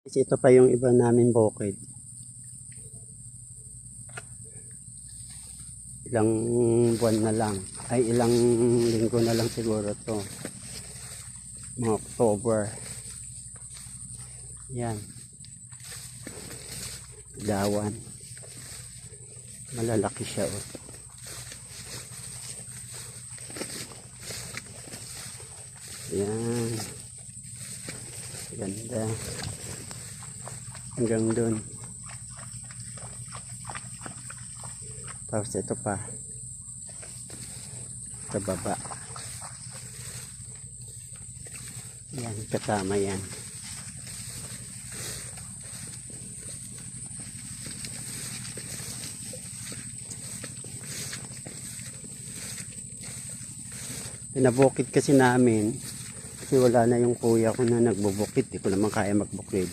Kasi ito pa yung iba namin bukid. Ilang buwan na lang. Ay ilang linggo na lang siguro to. Mga October. Yan. Dawan. Malalaki siya oh. Yan. Ganda. Hanggang dun. Tapos ito pa. Sa baba. Yan. Kasama yan. Pinabukid kasi namin. Kasi wala na yung kuya ko na nagbubukid. Di ko naman kaya magbukid.